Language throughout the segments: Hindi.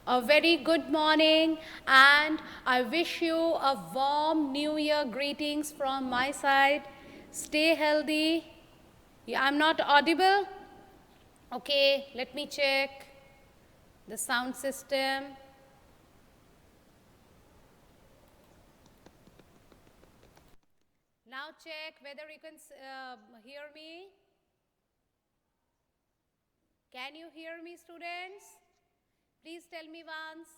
A very good morning, and I wish you a warm New Year greetings from my side. Stay healthy. Yeah, I'm not audible. Okay, let me check the sound system. Now check whether you can hear me. Can you hear me, students? Please tell me once.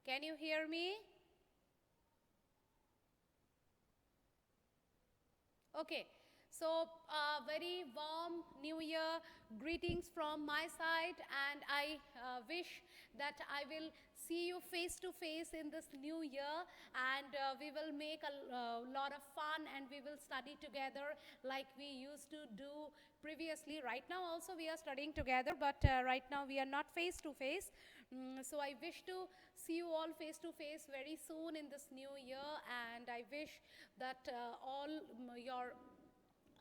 Can you hear me? Okay, so very warm New Year greetings from my side, and I wish that I will see you face to face in this new year, and we will make a lot of fun, and we will study together like we used to do previously. Right now also we are studying together, but right now we are not face to face. So I wish to see you all face to face very soon in this new year, and I wish that all your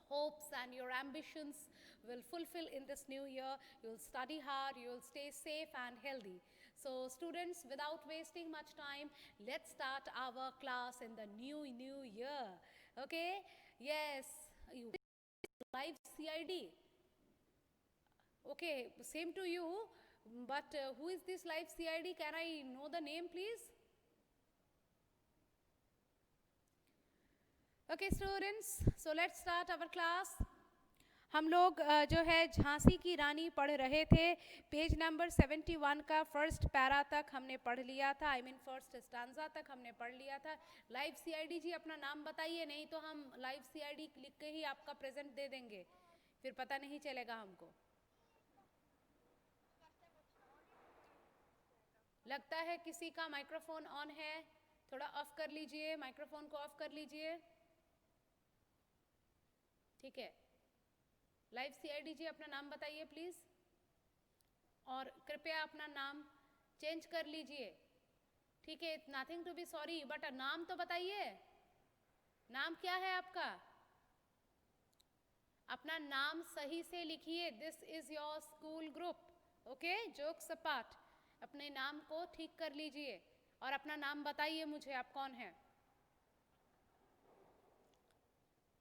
hopes and your ambitions will fulfill in this new year. You'll study hard, you'll stay safe and healthy. So students, without wasting much time, let's start our class in the new year. Okay? Yes. Live CID. Okay, same to you. But who is this live CID? Can I know the name, please? Okay, students. So let's start our class. हम लोग जो है झांसी की रानी पढ़ रहे थे. पेज नंबर 71 का फर्स्ट पैरा तक हमने पढ़ लिया था. आई मीन फर्स्ट स्टांजा तक हमने पढ़ लिया था. लाइव सीआईडी जी अपना नाम बताइए, नहीं तो हम लाइव सीआईडी लिख के ही आपका प्रेजेंट दे देंगे, फिर पता नहीं चलेगा हमको. लगता है किसी का माइक्रोफोन ऑन है, थोड़ा ऑफ कर लीजिए, माइक्रोफोन को ऑफ कर लीजिए. ठीक है. लाइव सीआईडी जी अपना नाम बताइए प्लीज, और कृपया अपना नाम चेंज कर लीजिए. ठीक है, nothing to be sorry, but नाम तो बताइए. नाम क्या है आपका? अपना नाम सही से लिखिए. This is your school group. Okay, jokes apart, अपने नाम को ठीक कर लीजिए और अपना नाम बताइए मुझे, आप कौन हैं.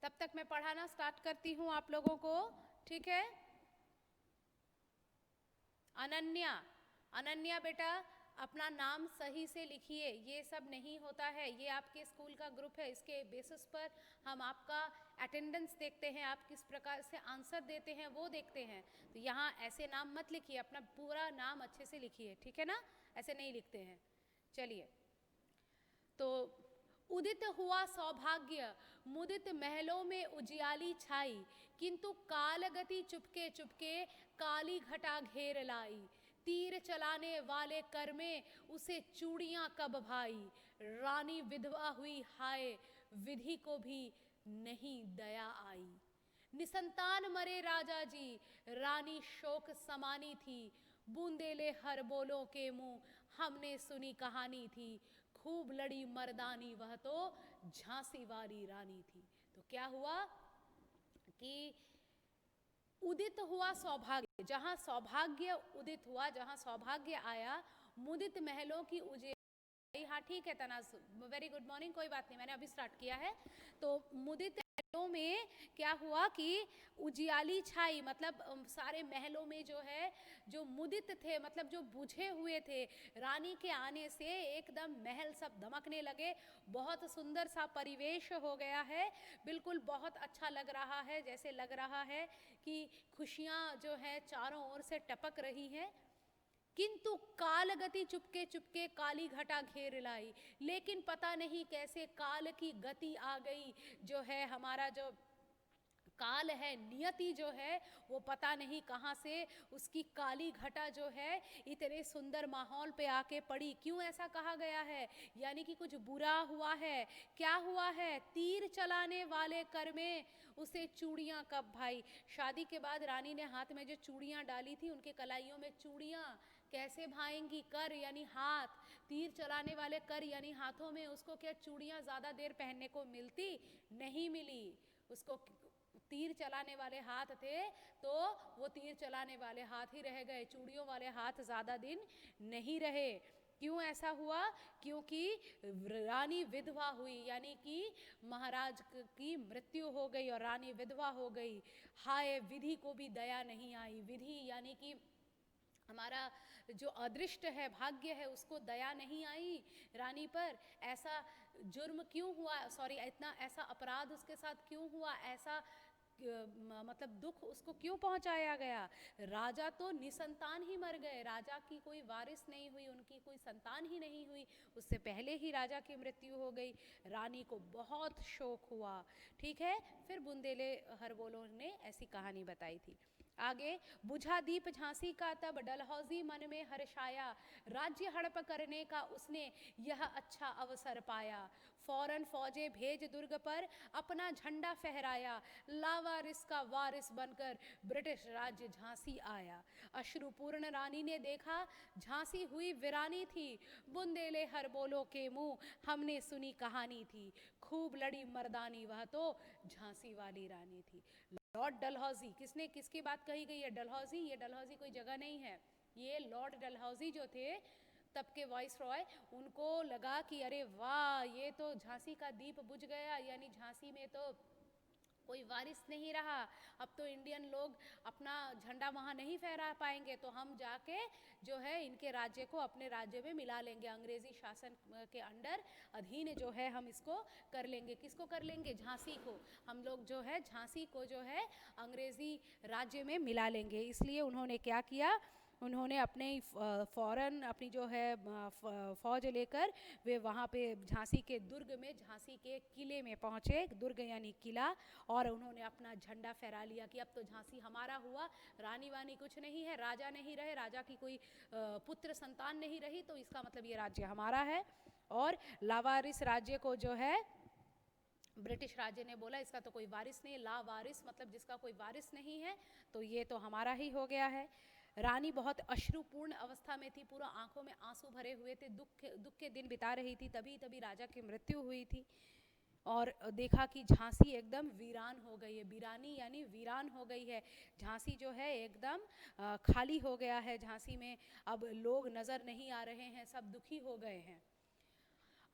तब तक मैं पढ़ाना स्टार्ट करती हूँ आप लोगों को. ठीक है. अनन्या, अनन्या बेटा अपना नाम सही से लिखिए. ये सब नहीं होता है, ये आपके स्कूल का ग्रुप है, इसके बेसिस पर हम आपका अटेंडेंस देखते हैं, आप किस प्रकार से आंसर देते हैं वो देखते हैं. तो यहाँ ऐसे नाम मत लिखिए, अपना पूरा नाम अच्छे से लिखिए. ठीक है ना, ऐसे नहीं लिखते हैं. चलिए. तो उदित हुआ सौभाग्य, मुदित महलों में उजियाली छाई, किंतु कालगति चुपके चुपके काली घटा घेर लाई. तीर चलाने वाले कर में उसे चूड़ियां कब भाई, रानी विधवा हुई हाय, विधि को भी नहीं दया आई. निसंतान मरे राजा जी, रानी शोक समानी थी, बूंदेले हर बोलों के मुंह हमने सुनी कहानी थी, खूब लड़ी मर्दानी वह तो झांसी वाली रानी थी. तो क्या हुआ कि उदित हुआ सौभाग्य, जहां सौभाग्य उदित हुआ, जहां सौभाग्य आया, मुदित महलों की उजे. हाँ ठीक है तनाज, वेरी गुड मॉर्निंग. कोई बात नहीं, मैंने अभी स्टार्ट किया है. तो मुदित महलों में क्या हुआ कि उजियाली छाई, मतलब सारे महलों में जो है, जो मुदित थे, मतलब जो बुझे हुए थे, रानी के आने से एकदम महल सब दमकने लगे. बहुत सुंदर सा परिवेश हो गया है, बिल्कुल बहुत अच्छा लग रहा है. जैसे लग रहा है कि खुशियाँ जो है चारों ओर से टपक रही हैं. किंतु काल गति चुपके चुपके काली घटा घेर लाई. लेकिन पता नहीं कैसे काल की गति आ गई, जो है हमारा जो काल है, नियति जो है, वो पता नहीं कहाँ से उसकी काली घटा जो है इतने सुंदर माहौल पे आके पड़ी. क्यों ऐसा कहा गया है? यानी कि कुछ बुरा हुआ है. क्या हुआ है? तीर चलाने वाले कर में उसे चूड़ियां कब भाई. शादी के बाद रानी ने हाथ में जो चूड़ियां डाली थी, उनके कलाइयों में चूड़ियां कैसे भाएंगी? कर यानी हाथ, तीर चलाने वाले कर यानी हाथों में, उसको क्या चूड़ियां ज्यादा देर पहनने को मिलती? नहीं मिली. उसको तीर चलाने वाले हाथ थे तो वो तीर चलाने वाले हाथ ही रह गए, चूड़ियों वाले हाथ ज़्यादा दिन नहीं रहे। क्यों ऐसा हुआ? क्योंकि रानी विधवा हुई, यानी कि महाराज की मृत्यु हो गई और रानी विधवा हो गई। हाय विधि को भी दया नहीं आई। विधि यानी कि हमारा जो अदृष्ट है, भाग्य है, उसको दया नहीं आई रानी पर। ऐसा जुर्म क्यों हुआ, सॉरी इतना ऐसा अपराध उसके साथ क्यों हुआ, ऐसा मतलब दुख उसको क्यों पहुंचाया गया? राजा तो निसंतान ही मर गए, राजा की कोई वारिस नहीं हुई, उनकी कोई संतान ही नहीं हुई, उससे पहले ही राजा की मृत्यु हो गई। रानी को बहुत शोक हुआ। ठीक है, फिर बुंदेले हरबोलो ने ऐसी कहानी बताई थी। आगे, बुझा दीप झांसी का तब डलहौजी मन में हर्षाया, राज्य हड़प करने का उसने यह अच्छा अवसर पाया। फौरन फौजे भेज दुर्ग पर अपना झंडा फहराया, लावारिस का वारिस बनकर ब्रिटिश राज्य झांसी आया। अश्रुपूर्ण रानी ने देखा झांसी हुई वीरानी थी, बुंदेले हरबोलो के मुंह हमने सुनी कहानी थी, खूब लड़ी मर्दानी वह तो झांसी वाली रानी थी। लॉर्ड डलहौजी, किसने किसकी बात कही गई है? डलहौजी, ये डलहौजी कोई जगह नहीं है, ये लॉर्ड डलहौजी जो थे तब के वाइस रॉय, उनको लगा कि अरे वाह, ये तो झांसी का दीप बुझ गया, यानी झांसी में तो कोई वारिस नहीं रहा, अब तो इंडियन लोग अपना झंडा वहाँ नहीं फहरा पाएंगे, तो हम जाके जो है इनके राज्य को अपने राज्य में मिला लेंगे, अंग्रेजी शासन के अंडर अधीन जो है हम इसको कर लेंगे। किसको कर लेंगे? झांसी को। हम लोग जो है झांसी को जो है अंग्रेजी राज्य में मिला लेंगे। इसलिए उन्होंने क्या किया, उन्होंने अपने फ़ौरन अपनी जो है फ़ौज लेकर वे वहाँ पे झांसी के दुर्ग में, झांसी के किले में पहुँचे, दुर्ग यानी किला, और उन्होंने अपना झंडा फहरा लिया कि अब तो झांसी हमारा हुआ, रानी वानी कुछ नहीं है, राजा नहीं रहे, राजा की कोई पुत्र संतान नहीं रही, तो इसका मतलब ये राज्य हमारा है। और लावारिस राज्य को जो है ब्रिटिश राज्य ने बोला इसका तो कोई वारिस नहीं है, लावारिस मतलब जिसका कोई वारिस नहीं है, तो ये तो हमारा ही हो गया है। रानी बहुत अश्रुपूर्ण अवस्था में थी, पूरा आंखों में आंसू भरे हुए थे, दुख के दिन बिता रही थी, तभी तभी राजा की मृत्यु हुई थी। और देखा कि झांसी एकदम वीरान हो गई है, वीरानी यानी वीरान हो गई है, झांसी जो है एकदम खाली हो गया है, झांसी में अब लोग नज़र नहीं आ रहे हैं, सब दुखी हो गए हैं।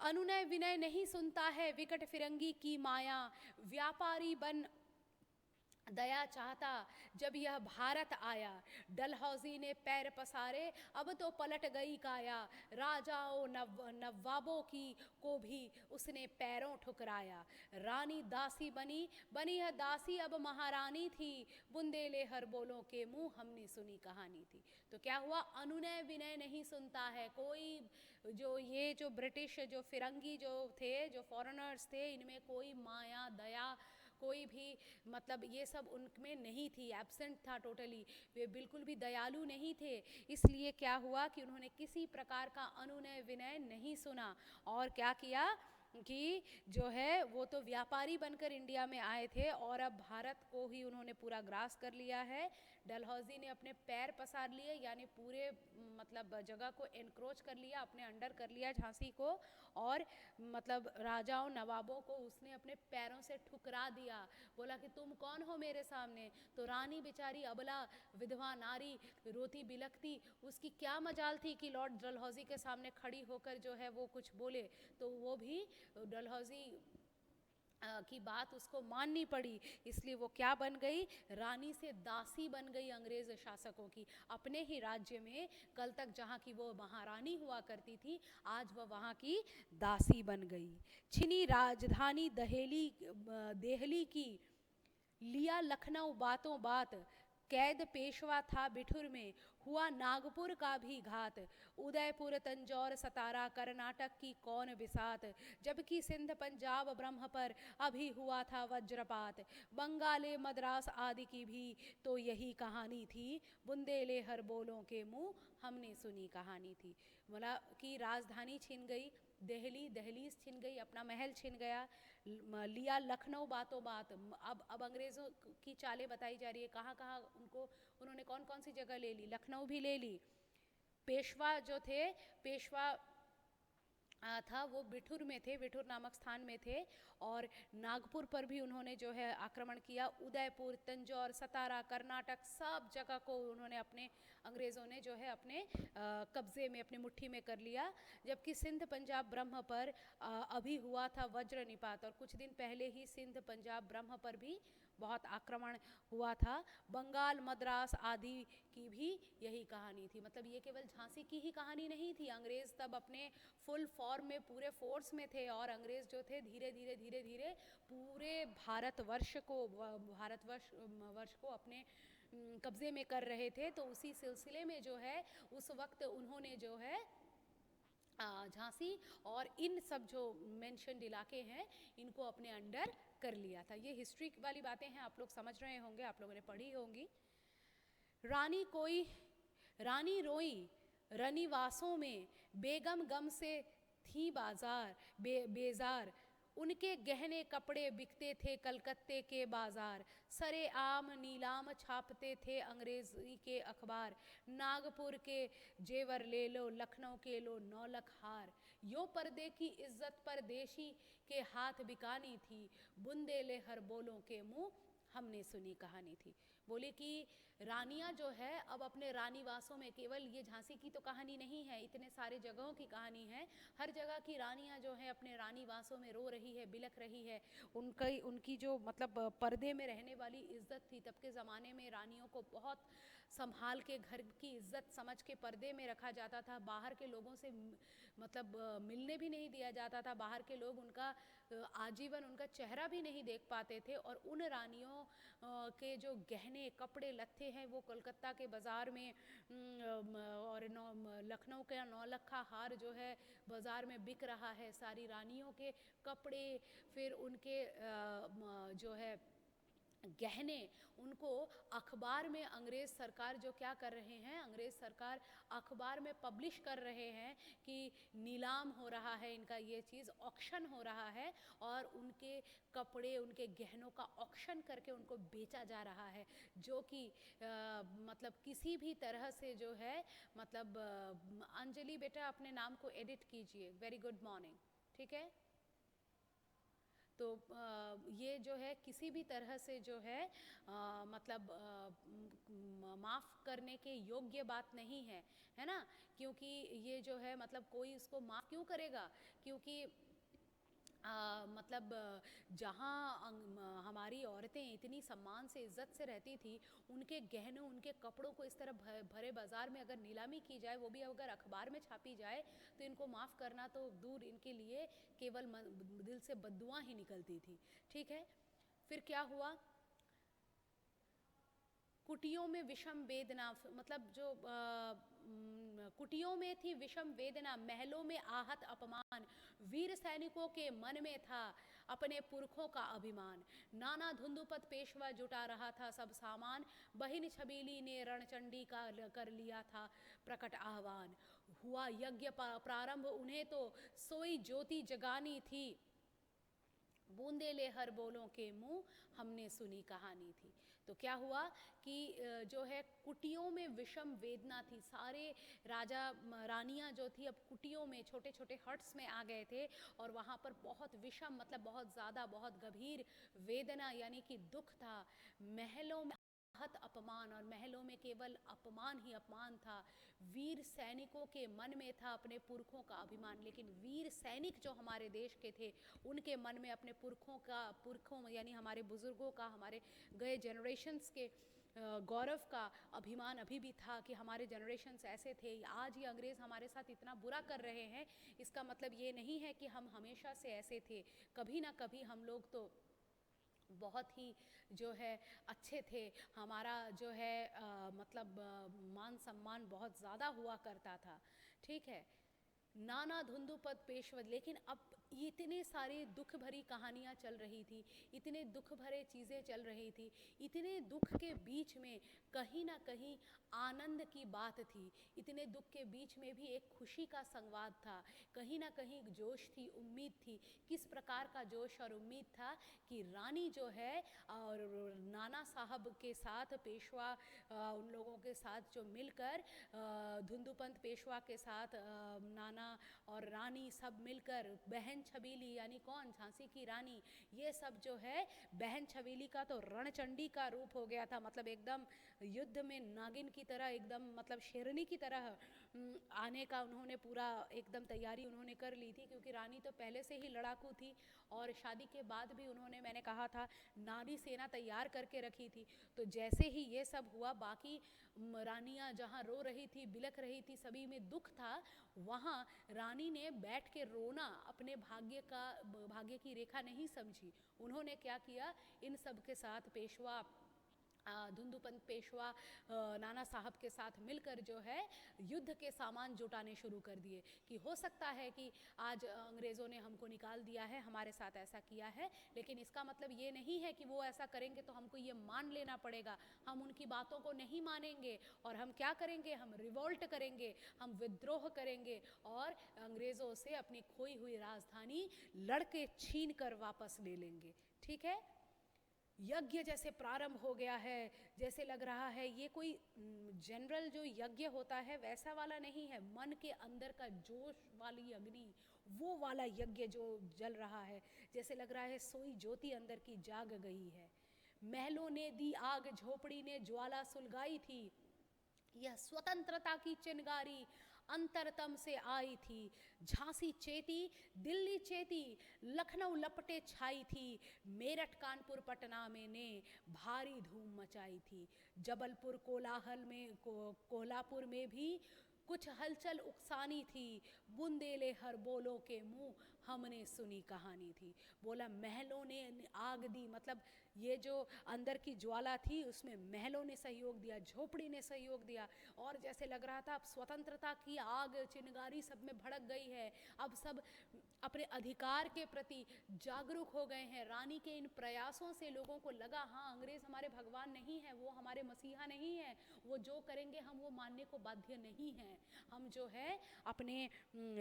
अनुनय विनय नहीं सुनता है विकट फिरंगी की माया, व्यापारी बन दया चाहता जब यह भारत आया, डलहौजी ने पैर पसारे अब तो पलट गई काया, राजाओं नवाबों की को भी उसने पैरों ठुकराया। रानी दासी बनी, बनी है दासी अब महारानी थी, बुंदेले हरबोलों के मुंह हमने सुनी कहानी थी। तो क्या हुआ? अनुनय विनय नहीं सुनता है कोई, जो ये जो ब्रिटिश जो फिरंगी जो थे, जो फॉरेनर्स थे, इनमें कोई माया दया कोई भी मतलब ये सब उनमें नहीं थी, एब्सेंट था टोटली, वे बिल्कुल भी दयालु नहीं थे। इसलिए क्या हुआ कि उन्होंने किसी प्रकार का अनुनय विनय नहीं सुना, और क्या किया कि जो है वो तो व्यापारी बनकर इंडिया में आए थे और अब भारत को ही उन्होंने पूरा ग्रास कर लिया है। डलहौजी ने अपने पैर पसार लिए, यानी पूरे मतलब जगह को एनक्रोच कर लिया, अपने अंडर कर लिया झांसी को, और मतलब राजाओं नवाबों को उसने अपने पैरों से ठुकरा दिया, बोला कि तुम कौन हो मेरे सामने। तो रानी बेचारी अबला विधवा नारी रोती बिलखती, उसकी क्या मजाल थी कि लॉर्ड डलहौजी के सामने खड़ी होकर जो है वो कुछ बोले, तो वो भी डलहौजी की बात उसको माननी पड़ी। इसलिए वो क्या बन गई? रानी से दासी बन गई अंग्रेज शासकों की, अपने ही राज्य में कल तक जहाँ की वो महारानी हुआ करती थी, आज वह वहाँ की दासी बन गई। छिनी राजधानी देहली की, लिया लखनऊ बातों बात, कैद पेशवा था बिठुर में, हुआ नागपुर का भी घात, उदयपुर तंजौर सतारा कर्नाटक की कौन बिसात, जबकि सिंध पंजाब ब्रह्म पर अभी हुआ था वज्रपात, बंगाले मद्रास आदि की भी तो यही कहानी थी, बुंदेले हरबोलों के मुंह हमने सुनी कहानी थी। बोला कि राजधानी छिन गई, दहलीज छिन गई, अपना महल छिन गया, लिया लखनऊ बातों बात, अब अंग्रेज़ों की चालें बताई जा रही है, कहाँ कहाँ उन्होंने कौन कौन सी जगह ले ली, लखनऊ भी ले ली। पेशवा जो थे, पेशवा था, वो बिठूर में थे, बिठूर नामक स्थान में थे। और नागपुर पर भी उन्होंने जो है आक्रमण किया। उदयपुर, तंजौर, सतारा, कर्नाटक, सब जगह को उन्होंने अपने अंग्रेज़ों ने जो है अपने कब्ज़े में, अपनी मुट्ठी में कर लिया। जबकि सिंध पंजाब ब्रह्म पर अभी हुआ था वज्र निपात, और कुछ दिन पहले ही सिंध पंजाब ब्रह्म पर भी बहुत आक्रमण हुआ था। बंगाल, मद्रास आदि की भी यही कहानी थी। मतलब ये केवल झांसी की ही कहानी नहीं थी। अंग्रेज़ तब अपने फुल फॉर्म में, पूरे फोर्स में थे, और अंग्रेज़ जो थे धीरे धीरे धीरे धीरे पूरे भारतवर्ष को अपने कब्ज़े में कर रहे थे। तो उसी सिलसिले में जो है उस वक्त उन्होंने जो है झांसी और इन सब जो मेंशन्ड इलाके हैं इनको अपने अंडर कर लिया था। ये हिस्ट्री वाली बातें हैं, आप लोग समझ रहे होंगे, आप लोगों ने पढ़ी होंगी। रानी रोई रनिवासों में, बेगम गम से थी बाजार बेजार, उनके गहने कपड़े बिकते थे कलकत्ते के बाजार, सरे आम नीलाम छापते थे अंग्रेजी के अखबार, नागपुर के जेवर ले लो, लखनऊ के लो 9 लाख हार, यो पर्दे की इज्जत परदेशी के हाथ बिकानी थी, बुंदेले हर बोलों के मुंह हमने सुनी कहानी थी। बोले कि रानियां जो है अब अपने रानीवासों में, केवल ये झांसी की तो कहानी नहीं है, इतने सारे जगहों की कहानी है। हर जगह की रानियां जो है अपने रानीवासों में रो रही है, बिलख रही है। उनकी जो मतलब पर्दे में रहने वाली इज्जत थी, तब के ज़माने में रानियों को बहुत संभाल के घर की इज्जत समझ के पर्दे में रखा जाता था। बाहर के लोगों से मतलब मिलने भी नहीं दिया जाता था। बाहर के लोग उनका आजीवन उनका चेहरा भी नहीं देख पाते थे। और उन रानियों के जो गहने कपड़े लत्थे हैं वो कोलकाता के बाज़ार में और लखनऊ का 9 लखा हार जो है बाज़ार में बिक रहा है। सारी रानियों के कपड़े, फिर उनके जो है गहने, उनको अखबार में अंग्रेज़ सरकार जो क्या कर रहे हैं, अंग्रेज़ सरकार अखबार में पब्लिश कर रहे हैं कि नीलाम हो रहा है इनका, ये चीज़ ऑक्शन हो रहा है, और उनके कपड़े, उनके गहनों का ऑक्शन करके उनको बेचा जा रहा है। जो कि मतलब किसी भी तरह से जो है मतलब अंजलि बेटा अपने नाम को एडिट कीजिए। वेरी गुड मॉर्निंग, ठीक है। तो ये जो है किसी भी तरह से जो है मतलब माफ़ करने के योग्य बात नहीं है, है ना। क्योंकि ये जो है मतलब कोई इसको माफ़ क्यों करेगा, क्योंकि मतलब जहाँ हमारी औरतें इतनी सम्मान से इज़्ज़त से रहती थी, उनके गहनों, उनके कपड़ों को इस तरह भरे बाज़ार में अगर नीलामी की जाए, वो भी अगर अखबार में छापी जाए, तो इनको माफ़ करना तो दूर, इनके लिए केवल दिल से बद्दुआ ही निकलती थी, ठीक है। फिर क्या हुआ, कुटियों में विषम वेदना, मतलब जो कुटियों में थी विषम वेदना, महलों में आहत अपमान, वीर सैनिकों के मन में था अपने पुरखों का अभिमान, नाना धुंधुपत पेशवा जुटा रहा था सब सामान, बहिन छबीली ने रणचंडी का कर लिया था प्रकट आह्वान, हुआ यज्ञ प्रारंभ उन्हें तो सोई ज्योति जगानी थी, बूंदेले हर बोलों के मुंह हमने सुनी कहानी थी। तो क्या हुआ कि जो है कुटियों में विषम वेदना थी। सारे राजा रानियां जो थी अब कुटियों में, छोटे छोटे हट्स में आ गए थे, और वहाँ पर बहुत विषम मतलब बहुत ज़्यादा, बहुत गंभीर वेदना यानी कि दुख था। महलों में आहत अपमान, और महलों में केवल अपमान ही अपमान था। वीर सैनिकों के मन में था अपने पुरखों का अभिमान, लेकिन वीर सैनिक जो हमारे देश के थे, उनके मन में अपने पुरखों यानी हमारे बुज़ुर्गों का, हमारे गए जनरेशन्स के गौरव का अभिमान अभी भी था कि हमारे जनरेशन्स ऐसे थे। आज ये अंग्रेज़ हमारे साथ इतना बुरा कर रहे हैं, इसका मतलब ये नहीं है कि हम हमेशा से ऐसे थे। कभी ना कभी हम लोग तो बहुत ही जो है अच्छे थे। हमारा जो है मतलब मान सम्मान बहुत ज़्यादा हुआ करता था, ठीक है। नाना धुंधुपत पेशवा, लेकिन अब इतने सारे दुख भरी कहानियाँ चल रही थी, इतने दुख भरे चीज़ें चल रही थी, इतने दुख के बीच में कहीं ना कहीं आनंद की बात थी, इतने दुख के बीच में भी एक खुशी का संवाद था, कहीं ना कहीं जोश थी, उम्मीद थी। किस प्रकार का जोश और उम्मीद था कि रानी जो है और नाना साहब के साथ पेशवा उन लोगों के साथ जो मिलकर धुंधुपंत पेशवा के साथ नाना और रानी सब मिलकर बहन छबीली यानी कौन, झांसी की रानी, ये सब जो है बहन छबीली का तो रणचंडी का रूप हो गया था। मतलब एकदम युद्ध में नागिन की तरह, एकदम मतलब शेरनी की तरह आने का उन्होंने पूरा एकदम तैयारी उन्होंने कर ली थी, क्योंकि रानी तो पहले से ही लड़ाकू थी और शादी के बाद भी उन्होंने, मैंने कहा था, नारी सेना तैयार करके रखी थी। तो जैसे ही ये सब हुआ, बाकी रानियां जहाँ रो रही थी, बिलख रही थी, सभी में दुख था, वहाँ रानी ने बैठ के रोना अपने भाग्य की रेखा नहीं समझी। उन्होंने क्या किया, इन सब के साथ पेशवा धुंधुपंत पेशवा नाना साहब के साथ मिलकर जो है युद्ध के सामान जुटाने शुरू कर दिए कि हो सकता है कि आज अंग्रेज़ों ने हमको निकाल दिया है, हमारे साथ ऐसा किया है, लेकिन इसका मतलब ये नहीं है कि वो ऐसा करेंगे तो हमको ये मान लेना पड़ेगा। हम उनकी बातों को नहीं मानेंगे और हम क्या करेंगे, हम रिवोल्ट करेंगे, हम विद्रोह करेंगे और अंग्रेज़ों से अपनी खोई हुई राजधानी लड़के छीन कर वापस ले लेंगे। ठीक है, यज्ञ जैसे प्रारंभ हो गया है, जैसे लग रहा है ये कोई जनरल जो यज्ञ होता है वैसा वाला नहीं है, मन के अंदर का जोश वाली अग्नि, वो वाला यज्ञ जो जल रहा है, जैसे लग रहा है सोई ज्योति अंदर की जाग गई है। महलों ने दी आग, झोपड़ी ने ज्वाला सुलगाई थी, यह स्वतंत्रता की चिंगारी अंतरतम से आई थी। झांसी चेती, दिल्ली चेती, लखनऊ लपटे छाई थी, मेरठ कानपुर पटना में ने भारी धूम मचाई थी। जबलपुर कोल्हापुर में भी कुछ हलचल उकसानी थी, बुंदेले हर बोलों के मुंह हमने सुनी कहानी थी। बोला महलों ने आग दी, मतलब ये जो अंदर की ज्वाला थी उसमें महलों ने सहयोग दिया, झोपड़ी ने सहयोग दिया, और जैसे लग रहा था अब स्वतंत्रता की आग चिंगारी सब में भड़क गई है, अब सब अपने अधिकार के प्रति जागरूक हो गए हैं। रानी के इन प्रयासों से लोगों को लगा हाँ अंग्रेज़ हमारे भगवान नहीं है, वो हमारे मसीहा नहीं है, वो जो करेंगे हम वो मानने को बाध्य नहीं हैं, हम जो है अपने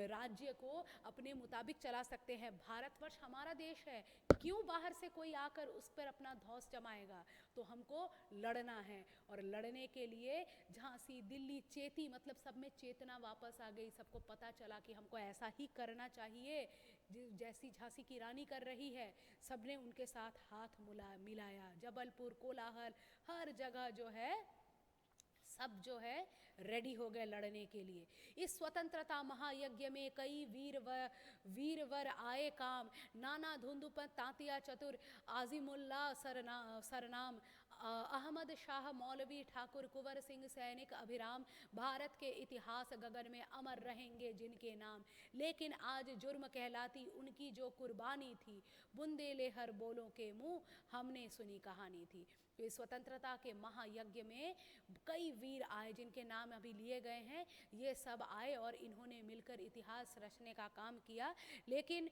राज्य को अपने मुताबिक चला सकते हैं, भारतवर्ष हमारा देश है, क्यों बाहर से कोई आकर उस पर अपना धौंस जमाएगा, तो हमको लड़ना है। और लड़ने के लिए झांसी, दिल्ली चेती, मतलब सब में चेतना वापस आ गई, सबको पता चला कि हमको ऐसा ही करना चाहिए जैसी झांसी की रानी कर रही है। सबने उनके साथ हाथ मिलाया, जबलपुर, कोलाहल, हर जगह जो है सब जो है रेडी हो गए लड़ने के लिए। इस स्वतंत्रता महायज्ञ में कई वीरवर आए काम, नाना धुंधुपंत, तांतिया चतुर, आजिमुल्ला सरनाम, अहमद शाह मौलवी, ठाकुर कुंवर सिंह, सैनिक अभिराम, भारत के इतिहास गगन में अमर रहेंगे जिनके नाम। लेकिन आज जुर्म कहलाती उनकी जो कुर्बानी थी, बुंदेले हर बोलों के मुंह हमने सुनी कहानी थी। तो इस स्वतंत्रता के महायज्ञ में कई वीर आए जिनके नाम अभी लिए गए हैं, ये सब आए और इन्होंने मिलकर इतिहास रचने का काम किया। लेकिन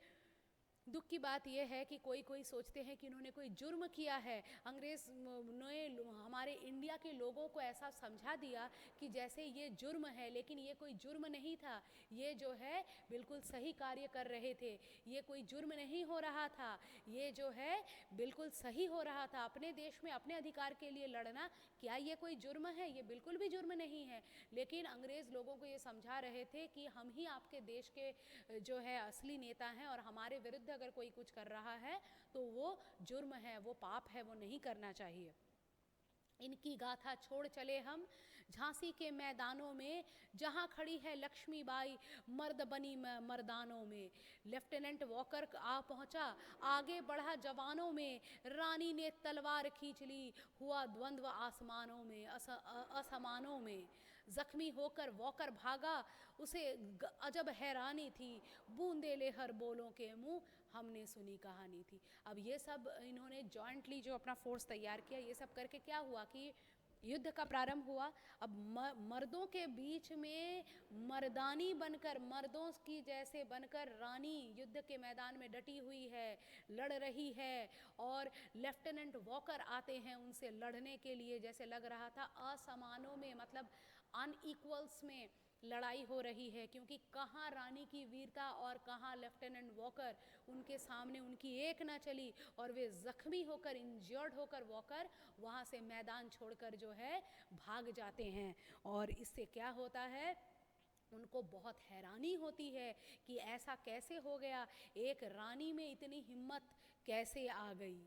दुख की बात यह है कि कोई सोचते हैं कि इन्होंने कोई जुर्म किया है। अंग्रेज़ ने हमारे इंडिया के लोगों को ऐसा समझा दिया कि जैसे ये जुर्म है, लेकिन ये कोई जुर्म नहीं था, ये जो है बिल्कुल सही कार्य कर रहे थे, ये कोई जुर्म नहीं हो रहा था, ये जो है बिल्कुल सही हो रहा था। अपने देश में अपने अधिकार के लिए लड़ना, क्या ये कोई जुर्म है? ये बिल्कुल भी जुर्म नहीं है। लेकिन अंग्रेज़ लोगों को ये समझा रहे थे कि हम ही आपके देश के जो है असली नेता हैं और हमारे विरुद्ध अगर कोई कुछ कर रहा है तो वो जुर्म है, वो पाप है, वो नहीं करना चाहिए। इनकी गाथा छोड़ चले हम झांसी के मैदानों में, जहां खड़ी है लक्ष्मीबाई मर्द बनी मर्दानों में। लेफ्टिनेंट वॉकर आ पहुंचा, आगे बढ़ा जवानों में, रानी ने तलवार खींच ली, हुआ द्वंद्व आसमानों में, असमानों में। जख्मी होकर वॉकर भागा, उसे अजब हैरानी थी, बूंदेले हर बोलों के मुंह हमने सुनी कहानी थी। अब ये सब इन्होंने जॉइंटली जो अपना फोर्स तैयार किया, ये सब करके क्या हुआ कि युद्ध का प्रारंभ हुआ। अब मर्दों के बीच में मर्दानी बनकर, मर्दों की जैसे बनकर रानी युद्ध के मैदान में डटी हुई है, लड़ रही है, और लेफ्टिनेंट वॉकर आते हैं उनसे लड़ने के लिए। जैसे लग रहा था असमानों में, मतलब अनइक्वल्स में लड़ाई हो रही है, क्योंकि कहाँ रानी की वीरता और कहाँ लेफ्टिनेंट वॉकर, उनके सामने उनकी एक ना चली और वे जख्मी होकर, इंजर्ड होकर वॉकर वहाँ से मैदान छोड़कर जो है भाग जाते हैं। और इससे क्या होता है, उनको बहुत हैरानी होती है कि ऐसा कैसे हो गया, एक रानी में इतनी हिम्मत कैसे आ गई।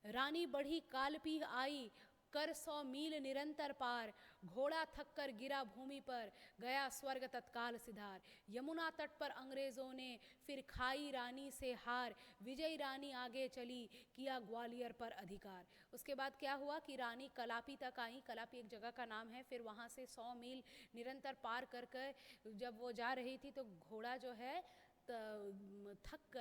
रानी बढ़ी कालपी आई, कर 100 मील निरंतर पार, घोड़ा थक कर गिरा भूमि पर, गया स्वर्ग तत्काल सिधार। यमुना तट पर अंग्रेजों ने फिर खाई रानी से हार, विजयी रानी आगे चली, किया ग्वालियर पर अधिकार। उसके बाद क्या हुआ कि रानी कलापी तक आई, कलापी एक जगह का नाम है, फिर वहाँ से 100 मील निरंतर पार कर कर जब वो जा रही थी तो घोड़ा जो है थक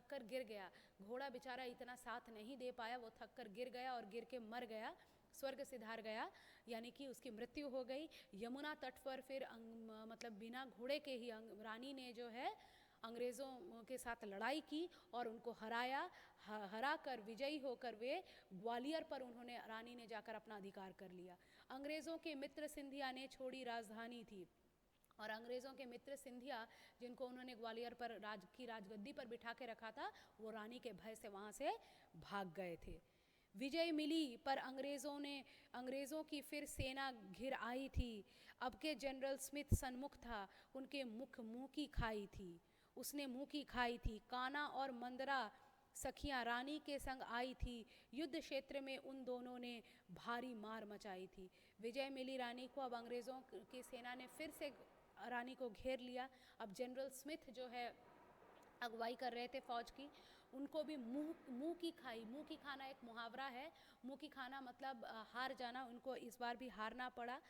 कर गिर गया। घोड़ा बेचारा इतना साथ नहीं दे पाया, वो थक कर गिर गया और गिर के मर गया, स्वर्ग सिधार गया, यानी कि उसकी मृत्यु हो गई। यमुना तट पर फिर मतलब बिना घोड़े के ही रानी ने जो है अंग्रेज़ों के साथ लड़ाई की और उनको हराया। हरा कर विजयी होकर वे ग्वालियर पर उन्होंने, रानी ने जाकर अपना अधिकार कर लिया। अंग्रेज़ों के मित्र सिंधिया ने छोड़ी राजधानी थी, और अंग्रेज़ों के मित्र सिंधिया जिनको उन्होंने ग्वालियर पर राजगद्दी पर बिठा के रखा था, वो रानी के भय से वहाँ से भाग गए थे। विजय मिली पर अंग्रेज़ों की फिर सेना घिर आई थी। अब के जनरल स्मिथ सन्मुख था, उनके मुँह की खाई थी, उसने मुँह की खाई थी। काना और मंदरा सखियाँ रानी के संग आई थी, युद्ध क्षेत्र में उन दोनों ने भारी मार मचाई थी। विजय मिली रानी को, अब अंग्रेज़ों की सेना ने फिर से रानी को घेर लिया। अब जनरल स्मिथ जो है अगुवाई कर रहे थे फौज की, उनको भी मुंह की खाई, मुंह की खाना एक मुहावरा है, मुंह की खाना मतलब हार जाना, उनको इस बार भी हारना पड़ा।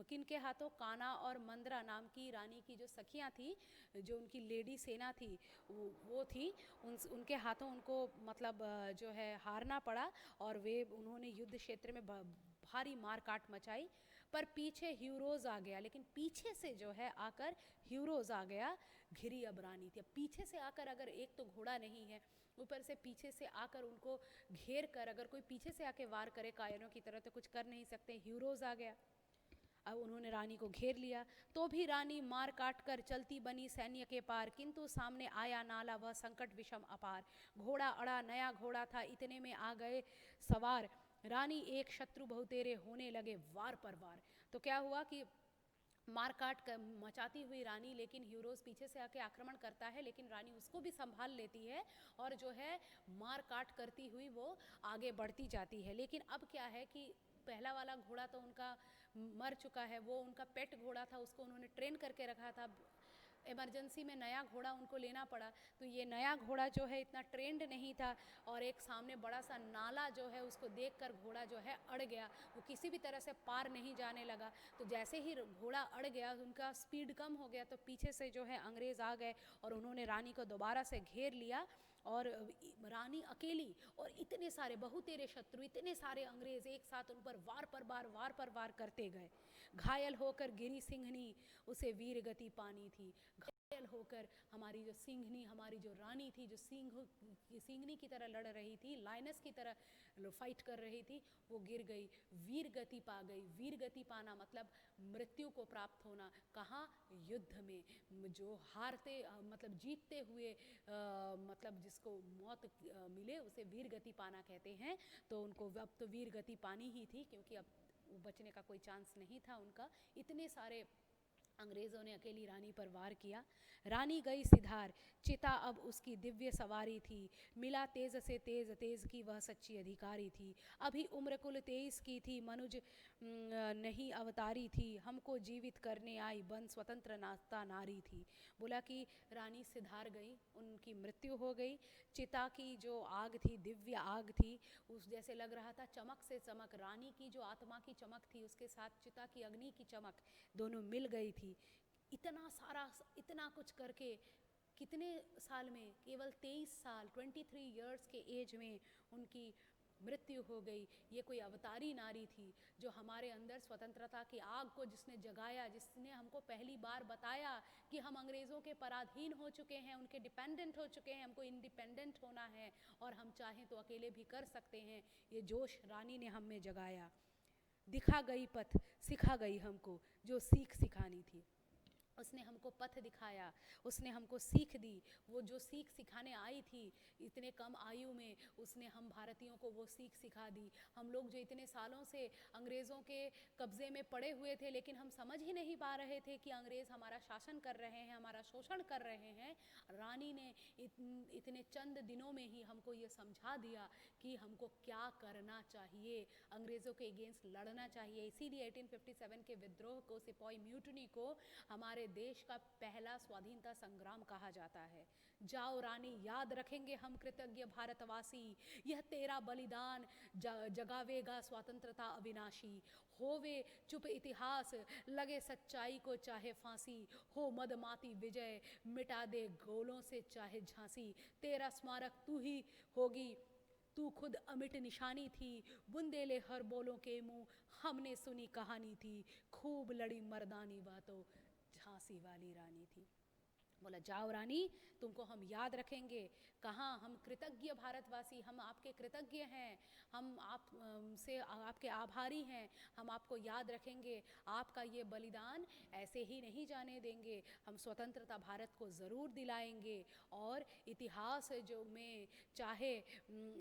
किनके हाथों, काना और मंदरा नाम की रानी की जो सखियां थी, जो उनकी लेडी सेना थी, वो थी, उनके हाथों उनको मतलब जो है हारना पड़ा, और वे उन्होंने युद्ध क्षेत्र में भारी मार काट मचाई। पर पीछे ह्यूरोज आ गया, लेकिन पीछे से जो है आकर ह्यूरोज आ गया, घिरी अब रानी थी। अब पीछे से आकर, अगर एक तो घोड़ा नहीं है, ऊपर से पीछे से आकर उनको घेर कर, अगर कोई पीछे से आके वार करे कायरों की तरह, तो कुछ कर नहीं सकते, ह्यूरोज आ गया। अब उन्होंने रानी को घेर लिया, तो भी रानी मार काट कर चलती बनी सैन्य के पार, किंतु सामने आया नाला वह संकट विषम अपार। घोड़ा अड़ा, नया घोड़ा था, इतने में आ गए सवार, रानी एक शत्रु बहुतेरे होने लगे वार पर वार। तो क्या हुआ कि मार काट कर मचाती हुई रानी, लेकिन ह्यूरोज पीछे से आके आक्रमण करता है, लेकिन रानी उसको भी संभाल लेती है और जो है मार काट करती हुई वो आगे बढ़ती जाती है। लेकिन अब क्या है कि पहला वाला घोड़ा तो उनका मर चुका है, वो उनका पेट घोड़ा था, उसको उन्होंने ट्रेन करके रखा था, इमरजेंसी में नया घोड़ा उनको लेना पड़ा। तो ये नया घोड़ा जो है इतना ट्रेंड नहीं था, और एक सामने बड़ा सा नाला जो है उसको देखकर घोड़ा जो है अड़ गया, वो किसी भी तरह से पार नहीं जाने लगा। तो जैसे ही घोड़ा अड़ गया, उनका स्पीड कम हो गया, तो पीछे से जो है अंग्रेज़ आ गए और उन्होंने रानी को दोबारा से घेर लिया, और रानी अकेली और इतने सारे बहुतेरे शत्रु, इतने सारे अंग्रेज़ एक साथ उन पर वार पर वार करते गए। घायल होकर गिरी सिंहनी, उसे वीर गति पानी थी। घायल होकर हमारी जो सिंहनी, हमारी जो रानी थी, जो सिंहनी की तरह लड़ रही थी, लाइनस की तरह फाइट कर रही थी, वो गिर गई, वीर गति पा गई। वीर गति पाना मतलब मृत्यु को प्राप्त होना। कहाँ? युद्ध में। जो हारते मतलब जीतते हुए मतलब जिसको मौत मिले, उसे वीर गति पाना कहते हैं। तो उनको अब तो वीर गति पानी ही थी, क्योंकि अब बचने का कोई चांस नहीं था उनका। इतने सारे अंग्रेज़ों ने अकेली रानी पर वार किया। रानी गई सिधार, चिता अब उसकी दिव्य सवारी थी, मिला तेज से तेज, तेज की वह सच्ची अधिकारी थी। अभी उम्र कुल 23 की थी, मनुज नहीं अवतारी थी, हमको जीवित करने आई, बन स्वतंत्र नाता नारी थी। बोला कि रानी सिधार गई, उनकी मृत्यु हो गई। चिता की जो आग थी, दिव्य आग थी, उस जैसे लग रहा था चमक से चमक, रानी की जो आत्मा की चमक थी उसके साथ चिता की अग्नि की चमक दोनों मिल गई थी। इतना सारा, इतना कुछ करके कितने साल में, केवल 23 साल, 23 इयर्स के एज में उनकी मृत्यु हो गई। ये कोई अवतारी नारी थी, जो हमारे अंदर स्वतंत्रता की आग को जिसने जगाया, जिसने हमको पहली बार बताया कि हम अंग्रेज़ों के पराधीन हो चुके हैं, उनके डिपेंडेंट हो चुके हैं, हमको इंडिपेंडेंट होना है और हम चाहें तो अकेले भी कर सकते हैं। ये जोश रानी ने हम में जगाया। दिखा गई पथ, सिखा गई हमको जो सीख सिखानी थी। उसने हमको पथ दिखाया, उसने हमको सीख दी, वो जो सीख सिखाने आई थी इतने कम आयु में, उसने हम भारतीयों को वो सीख सिखा दी। हम लोग जो इतने सालों से अंग्रेज़ों के कब्ज़े में पड़े हुए थे, लेकिन हम समझ ही नहीं पा रहे थे कि अंग्रेज़ हमारा शासन कर रहे हैं, हमारा शोषण कर रहे हैं। रानी ने इतने चंद दिनों में ही हमको ये समझा दिया कि हमको क्या करना चाहिए, अंग्रेज़ों के अगेंस्ट लड़ना चाहिए। इसीलिए 1857 के विद्रोह को, सिपाही म्यूटनी को हमारे देश का पहला स्वाधीनता संग्राम कहा जाता है। जाओ रानी, याद रखेंगे हम कृतज्ञ भारतवासी, यह तेरा बलिदान जगावेगा स्वतंत्रता अविनाशी। होवे चुप इतिहास, लगे सच्चाई को चाहे फांसी, हो मदमाती विजय, मिटा दे गोलों से चाहे झांसी। तेरा स्मारक तू ही होगी, तू खुद अमिट निशानी थी, बुंदेले हर बोलों के मुंह, हमने सुनी कहानी थी, खूब लड़ी मर्दानी बातों, झांसी वाली रानी थी। बोला जाओ रानी, तुमको हम याद रखेंगे। कहाँ, हम कृतज्ञ भारतवासी, हम आपके कृतज्ञ हैं, हम आप से आपके आभारी हैं, हम आपको याद रखेंगे। आपका ये बलिदान ऐसे ही नहीं जाने देंगे, हम स्वतंत्रता भारत को ज़रूर दिलाएंगे। और इतिहास जो में चाहे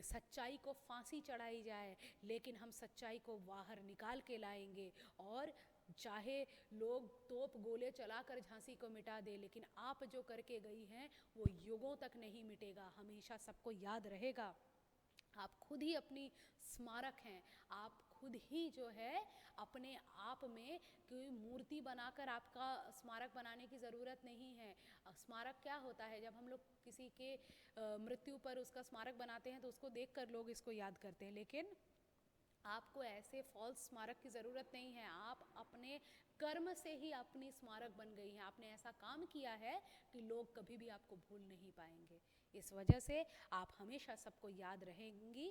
सच्चाई को फांसी चढ़ाई जाए, लेकिन हम सच्चाई को बाहर निकाल के लाएंगे। और चाहे लोग तोप गोले चलाकर झांसी को मिटा दे, लेकिन आप जो करके गई हैं वो युगों तक नहीं मिटेगा, हमेशा सबको याद रहेगा। आप खुद ही अपनी स्मारक हैं, आप खुद ही जो है अपने आप में कोई मूर्ति बनाकर आपका स्मारक बनाने की ज़रूरत नहीं है। स्मारक क्या होता है? जब हम लोग किसी के मृत्यु पर उसका स्मारक बनाते हैं तो उसको देखकर लोग इसको याद करते हैं, लेकिन आपको ऐसे फॉल्स स्मारक की ज़रूरत नहीं है। आप अपने कर्म से ही अपनी स्मारक बन गई हैं। आपने ऐसा काम किया है कि लोग कभी भी आपको भूल नहीं पाएंगे। इस वजह से आप हमेशा सबको याद रहेंगी।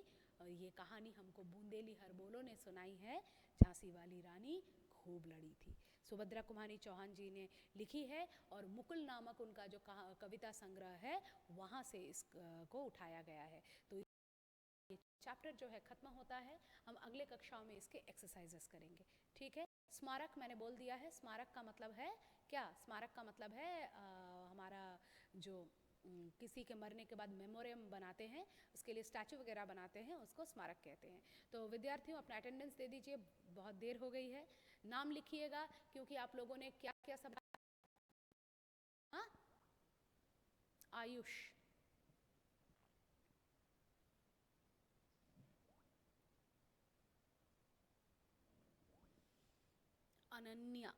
ये कहानी हमको बूंदेली हरबोलो ने सुनाई है, झांसी वाली रानी खूब लड़ी थी। सुभद्रा कुमारी चौहान जी ने लिखी है और मुकुल नामक उनका जो कविता संग्रह है वहाँ से इसको उठाया गया है। तो ये चैप्टर जो है ख़त्म होता है, हम अगले कक्षाओं में इसके एक्सरसाइजेस करेंगे। ठीक है। स्मारक मैंने बोल दिया है, स्मारक का मतलब है क्या? स्मारक का मतलब है हमारा जो किसी के मरने के बाद मेमोरियम बनाते हैं, उसके लिए स्टैचू वगैरह बनाते हैं, उसको स्मारक कहते हैं। तो विद्यार्थियों अपना अटेंडेंस दे दीजिए, बहुत देर हो गई है। नाम लिखिएगा क्योंकि आप लोगों ने क्या क्या सब। हाँ, आयुष, अनन्या,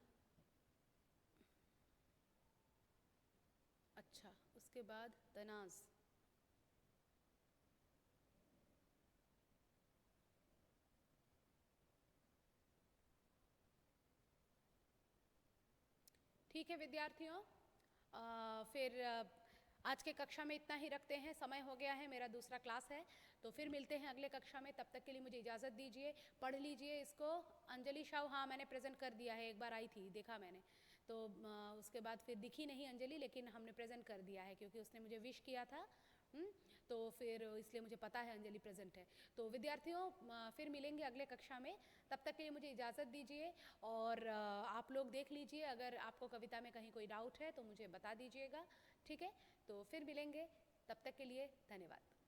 अच्छा, उसके बाद तनाज, ठीक है विद्यार्थियों। फिर आज के कक्षा में इतना ही रखते हैं, समय हो गया है, मेरा दूसरा क्लास है, तो फिर मिलते हैं अगले कक्षा में। तब तक के लिए मुझे इजाज़त दीजिए। पढ़ लीजिए इसको। अंजलि शाह, हाँ मैंने प्रेजेंट कर दिया है, एक बार आई थी, देखा मैंने, तो उसके बाद फिर दिखी नहीं अंजलि, लेकिन हमने प्रेजेंट कर दिया है क्योंकि उसने मुझे विश किया था। तो फिर इसलिए मुझे पता है अंजलि प्रेजेंट है। तो विद्यार्थियों फिर मिलेंगे अगले कक्षा में, तब तक के लिए मुझे इजाज़त दीजिए। और आप लोग देख लीजिए, अगर आपको कविता में कहीं कोई डाउट है तो मुझे बता दीजिएगा। ठीक है, तो फिर मिलेंगे, तब तक के लिए धन्यवाद।